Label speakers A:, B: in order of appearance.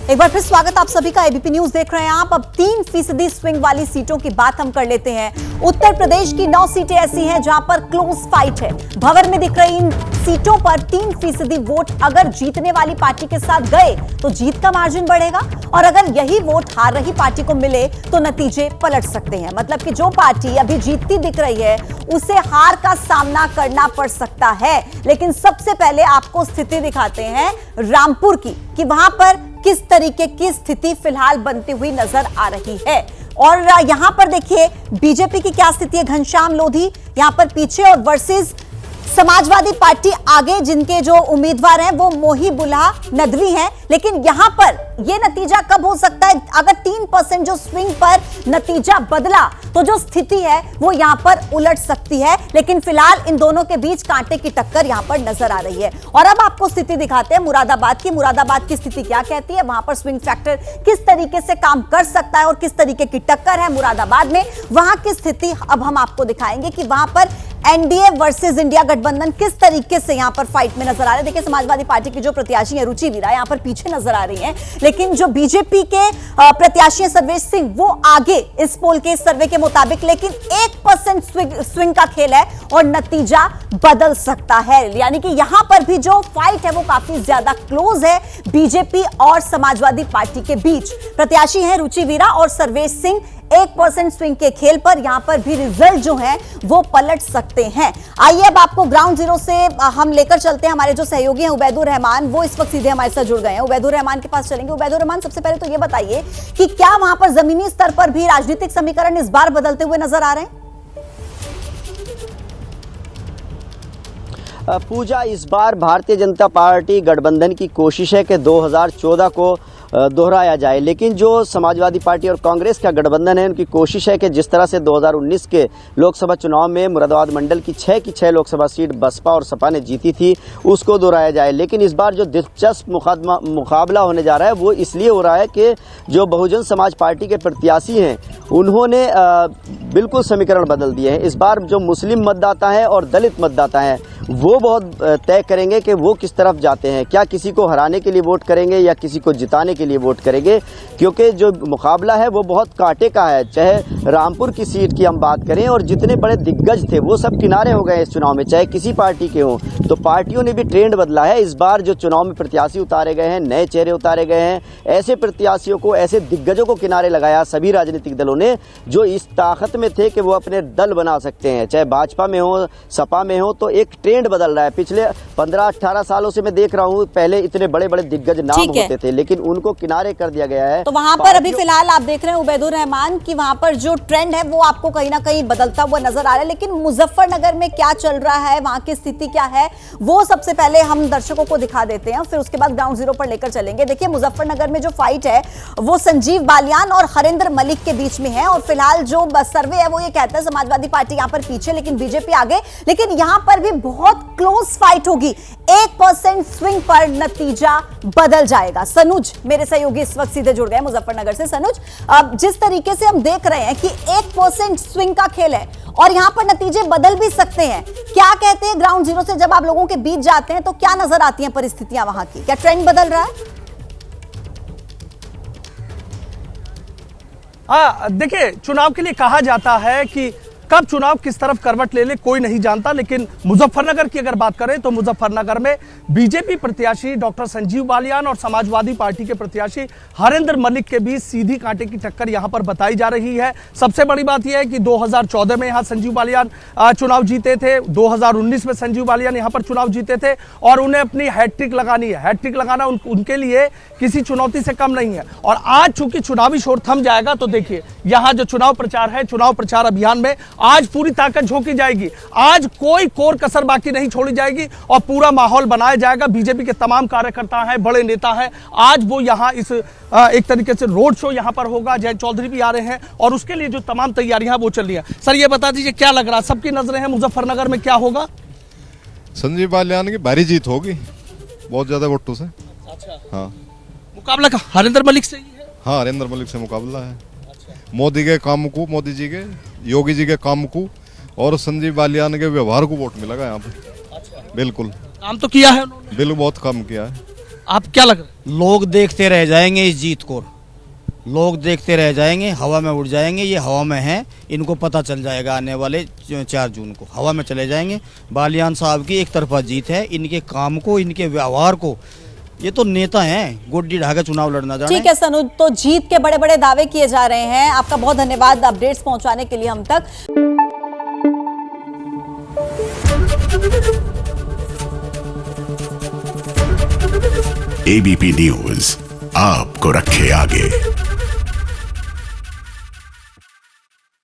A: एक बार फिर स्वागत आप सभी का। एबीपी न्यूज देख रहे हैं आप। अब 3% स्विंग वाली सीटों की बात हम कर लेते हैं। उत्तर प्रदेश की 9 सीटें ऐसी हैं जहां पर क्लोज फाइट है। भंवर में दिख रही इन सीटों पर 3% वोट अगर जीतने वाली पार्टी के साथ गए तो जीत का मार्जिन बढ़ेगा, और अगर यही वोट हार रही पार्टी को मिले तो नतीजे पलट सकते हैं। मतलब कि जो पार्टी अभी जीतती दिख रही है उसे हार का सामना करना पड़ सकता है। लेकिन सबसे पहले आपको स्थिति दिखाते हैं रामपुर की, कि वहां पर किस तरीके की स्थिति फिलहाल बनती हुई नजर आ रही है। और यहां पर देखिए बीजेपी की क्या स्थिति है। घनश्याम लोधी यहां पर पीछे और वर्सेस समाजवादी पार्टी आगे, जिनके जो उम्मीदवार हैं वो मोही बुल्हा नदवी हैं। लेकिन यहां पर यह नतीजा कब हो सकता है, अगर 3% जो स्विंग पर नतीजा बदला तो जो स्थिति है वो यहां पर उलट सकती है। लेकिन फिलहाल इन दोनों के बीच कांटे की टक्कर यहां पर नजर आ रही है। और अब आपको स्थिति दिखाते हैं मुरादाबाद की। मुरादाबाद की स्थिति क्या कहती है, वहां पर स्विंग फैक्टर किस तरीके से काम कर सकता है और किस तरीके की टक्कर है मुरादाबाद में, वहां की स्थिति अब हम आपको दिखाएंगे कि वहां पर एनडीए वर्सेस इंडिया गठबंधन किस तरीके से यहां पर फाइट में नजर आ रहे हैं। देखिए समाजवादी पार्टी की जो प्रत्याशी है रुचि वीरा यहां पर पीछे नजर आ रही हैं, लेकिन जो बीजेपी के प्रत्याशी हैं सर्वेश सिंह वो आगे इस पोल के सर्वे के मुताबिक। लेकिन 1% स्विंग का खेल है और नतीजा बदल सकता है। यानी कि यहां पर भी जो फाइट है वो काफी ज्यादा क्लोज है बीजेपी और समाजवादी पार्टी के बीच। प्रत्याशी हैं रुचि वीरा और सर्वेश सिंह। 1% स्विंग के खेल पर यहां पर भी रिजल्ट जो है वो पलट सकते हैं। आइए अब आपको ग्राउंड जीरो से हम लेकर चलते हैं। हमारे जो सहयोगी हैं उबैदुर रहमान वो इस वक्त सीधे हमारे साथ जुड़ गए हैं। उबैदुर रहमान के पास चलेंगे। उबैदुर रहमान, सबसे पहले तो ये बताइए कि क्या वहां पर जमीनी स्तर पर भी राजनीतिक समीकरण इस बार बदलते हुए नजर आ रहे हैं?
B: पूजा, इस बार भारतीय जनता पार्टी गठबंधन की कोशिश है कि 2014 को दोहराया जाए, लेकिन जो समाजवादी पार्टी और कांग्रेस का गठबंधन है उनकी कोशिश है कि जिस तरह से 2019 के लोकसभा चुनाव में मुरादाबाद मंडल की 6 की 6 लोकसभा सीट बसपा और सपा ने जीती थी उसको दोहराया जाए। लेकिन इस बार जो दिलचस्प मुकाबला होने जा रहा है वो इसलिए हो रहा है कि जो बहुजन समाज पार्टी के प्रत्याशी हैं उन्होंने बिल्कुल समीकरण बदल दिए हैं। इस बार जो मुस्लिम मतदाता है और दलित मतदाता है वो बहुत तय करेंगे कि वो किस तरफ जाते हैं। क्या किसी को हराने के लिए वोट करेंगे या किसी को जिताने के लिए वोट करेंगे, क्योंकि जो मुकाबला है वो बहुत कांटे का है। चाहे रामपुर की सीट की हम बात करें और जितने बड़े दिग्गज थे वो सब किनारे हो गए इस चुनाव में, चाहे किसी पार्टी के हों। तो पार्टियों ने भी ट्रेंड बदला है। इस बार जो चुनाव में प्रत्याशी उतारे गए हैं, नए चेहरे उतारे गए हैं, ऐसे प्रत्याशियों को, ऐसे दिग्गजों को किनारे लगाया सभी राजनीतिक दलों ने जो इस ताकत में थे कि वो अपने दल बना सकते हैं। चाहे भाजपा में हो, सपा में हो, तो एक ट्रेंड बदल रहा है। पिछले 15-18 सालों से मैं देख रहा हूँ, पहले इतने बड़े बड़े दिग्गज नाम होते थे लेकिन उनको किनारे कर दिया गया है।
A: तो वहां पर अभी फिलहाल आप देख रहे हैं उबैदुर रहमान कि वहां पर जो ट्रेंड है वो आपको कहीं ना कहीं बदलता हुआ नजर आ रहा है। लेकिन मुजफ्फरनगर में क्या चल रहा है, वहां की स्थिति क्या है, वो सबसे पहले हम दर्शकों को दिखा देते हैं, फिर उसके बाद ग्राउंड जीरो पर लेकर चलेंगे। देखिए मुजफ्फरनगर में जो फाइट है वो संजीव बालियान और हरेंद्र मलिक के बीच में है। और फिलहाल जो सर्वे है वो ये कहता है समाजवादी पार्टी यहां पर पीछे लेकिन बीजेपी आगे। लेकिन यहां पर भी बहुत क्लोज फाइट होगी। 1% स्विंग पर नतीजा बदल जाएगा। सनुज मेरे सहयोगी इस वक्त सीधे जुड़ गए मुजफ्फरनगर से। सनुज, अब जिस तरीके से हम देख रहे हैं कि 1% स्विंग का खेल है और यहां पर नतीजे बदल भी सकते हैं, क्या कहते हैं ग्राउंड जीरो से जब आप लोगों के बीच जाते हैं तो क्या नजर आती हैं परिस्थितियां वहां की? क्या ट्रेंड बदल रहा है?
C: देखिए, चुनाव के लिए कहा जाता है कि कब चुनाव किस तरफ करवट ले ले कोई नहीं जानता। लेकिन मुजफ्फरनगर की अगर बात करें तो मुजफ्फरनगर में बीजेपी प्रत्याशी डॉक्टर संजीव बालियान और समाजवादी पार्टी के प्रत्याशी हरेंद्र मलिक के बीच सीधी कांटे की टक्कर यहां पर बताई जा रही है। सबसे बड़ी बात यह है कि 2014 में यहां संजीव बालियान चुनाव जीते थे, 2019 में संजीव बालियान यहां पर चुनाव जीते थे और उन्हें अपनी हैट्रिक लगानी है। हैट्रिक लगाना उनके लिए किसी चुनौती से कम नहीं है। और आज चूंकि चुनावी शोर थम जाएगा तो देखिए यहां जो चुनाव प्रचार है, चुनाव प्रचार अभियान में आज पूरी ताकत झोंकी जाएगी। आज कोई कोर कसर बाकी नहीं छोड़ी जाएगी और पूरा माहौल बनाया जाएगा। बीजेपी के तमाम कार्यकर्ता हैं, बड़े नेता हैं, आज वो यहां इस एक तरीके से रोड शो यहां पर होगा। जय चौधरी भी आ रहे हैं और उसके लिए जो तमाम तैयारियां वो चल रही हैं। सर ये बता दीजिए क्या लग रहा है, सबकी नजरें हैं मुजफ्फरनगर में, क्या होगा?
D: संजीव बालियान की भारी जीत होगी, बहुत ज्यादा वोटों से।
C: अच्छा,
D: हाँ।
C: मुकाबला का हरेंद्र मलिक से ही है?
D: हाँ, हरेंद्र मलिक से मुकाबला है। मोदी के काम को, मोदी जी के, योगी जी के काम को और संजीव बालियान के व्यवहार को वोट मिलेगा यहाँ पे। अच्छा। बिल्कुल
C: काम तो किया है उन्होंने,
D: बिल्कुल बहुत काम किया है।
C: आप क्या लग रहा है?
E: लोग देखते रह जाएंगे इस जीत को, लोग देखते रह जाएंगे, हवा में उड़ जाएंगे। ये हवा में हैं, इनको पता चल जाएगा आने वाले 4 जून को हवा में चले जाएंगे। बालियान साहब की एक तरफा जीत है, इनके काम को, इनके व्यवहार को। ये तो नेता हैं, गोड्डी ढाके चुनाव लड़ना जाने।
A: ठीक है सनुज, तो जीत के बड़े बड़े दावे किए जा रहे हैं। आपका बहुत धन्यवाद अपडेट्स पहुंचाने के लिए हम तक।
F: एबीपी न्यूज आपको रखे आगे।